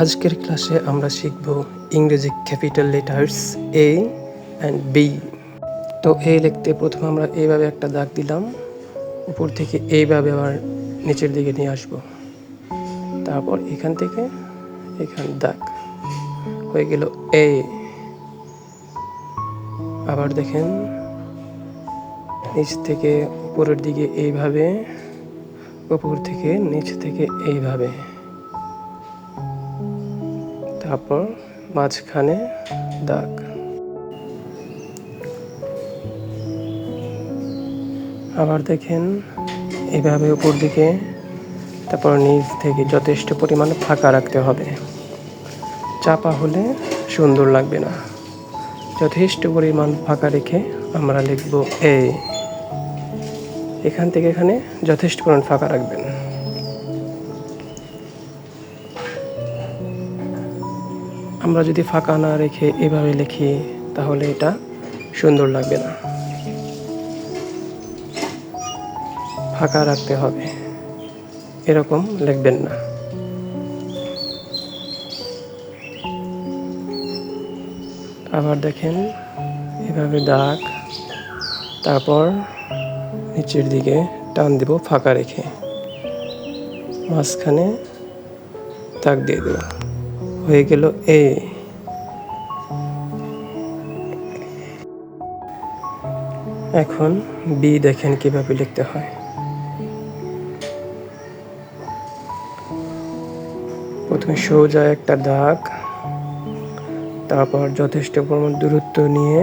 আজকের ক্লাসে আমরা শিখব ইংরেজি capital letters A and B. তো এ লিখতে প্রথমে আমরা এইভাবে একটা দাগ দিলাম, উপর থেকে এইভাবে আবার নিচের দিকে নিয়ে আসব, তারপর এখান থেকে এখান দাগ হয়ে গেল এ। আবার দেখেন নিচ থেকে উপরের দিকে এইভাবে, উপর থেকে নিচ থেকে এইভাবে, তারপর মাঝখানে দাগ। আবার দেখেন এইভাবে উপর দিকে, তারপর নিচ থেকে যথেষ্ট পরিমাণ ফাঁকা রাখতে হবে, চাপা হলে সুন্দর লাগবে না। যথেষ্ট পরিমাণ ফাঁকা রেখে আমরা লিখব এ। এখান থেকে এখানে যথেষ্ট পরিমাণ ফাঁকা রাখবেন। আমরা যদি ফাঁকা না রেখে এভাবে লিখি তাহলে এটা সুন্দর লাগবে না, ফাঁকা রাখতে হবে, এরকম লিখবেন না। আবার দেখেন এভাবে দাগ, তারপর নিচের দিকে টান দেব ফাঁকা রেখে, মাঝখানে দাগ দিয়ে দেব, হয়ে গেল এ। এখন বি দেখেন কিভাবে লিখতে হয়। প্রথমে সোজা একটা দাগ, তারপর যথেষ্ট পরিমাণ দূরত্ব নিয়ে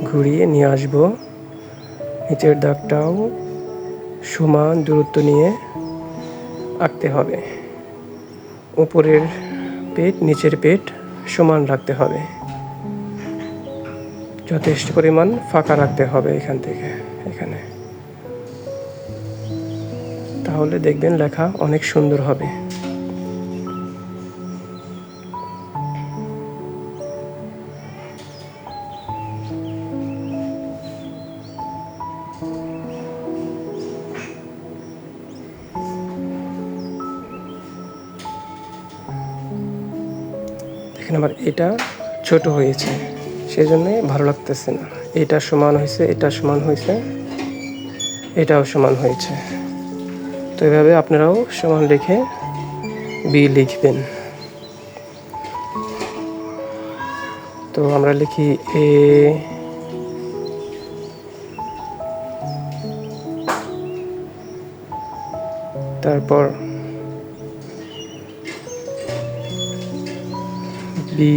ঘুরিয়ে নিয়ে আসব, নিচের দাগটাও সমান দূরত্ব নিয়ে আঁকতে হবে। উপরের পেট নিচের পেট সমান রাখতে হবে, যথেষ্ট পরিমাণ ফাঁকা রাখতে হবে এখান থেকে এখানে, তাহলে দেখবেন লেখা অনেক সুন্দর হবে। দেখেন আমার এটা ছোট হয়েছে, সেজন্য ভালো লাগতেছে না। এটা সমান হয়েছে, এটা সমান হয়েছে, এটাও সমান হয়েছে। তো এভাবে আপনারাও সমান লিখে বি লিখবেন। তো আমরা লিখি এ, তারপর বি।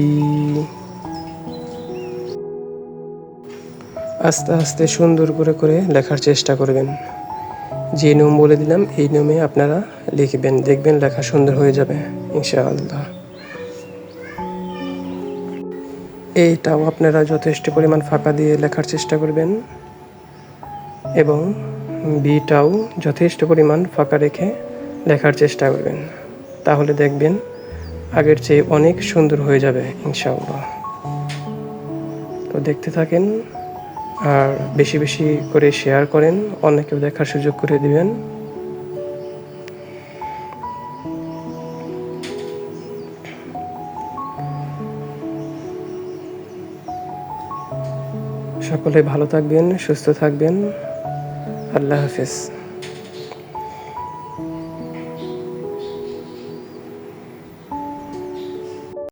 আস্তে আস্তে সুন্দর করে করে লেখার চেষ্টা করবেন। যে নিয়ম বলে দিলাম এই নিয়মে আপনারা লিখবেন, দেখবেন লেখা সুন্দর হয়ে যাবে ইনশাআল্লাহ। এইটাও আপনারা যথেষ্ট পরিমাণ ফাঁকা দিয়ে লেখার চেষ্টা করবেন, এবং বিটাও যথেষ্ট পরিমাণ ফাঁকা রেখে লেখার চেষ্টা করবেন, তাহলে দেখবেন আগের চেয়ে অনেক সুন্দর হয়ে যাবে ইনশাআল্লাহ। তো দেখতে থাকেন, আর বেশি বেশি করে শেয়ার করেন, অনেকেও দেখার সুযোগ করে দিবেন। সকলে ভালো থাকবেন, সুস্থ থাকবেন। আল্লাহ হাফেজ।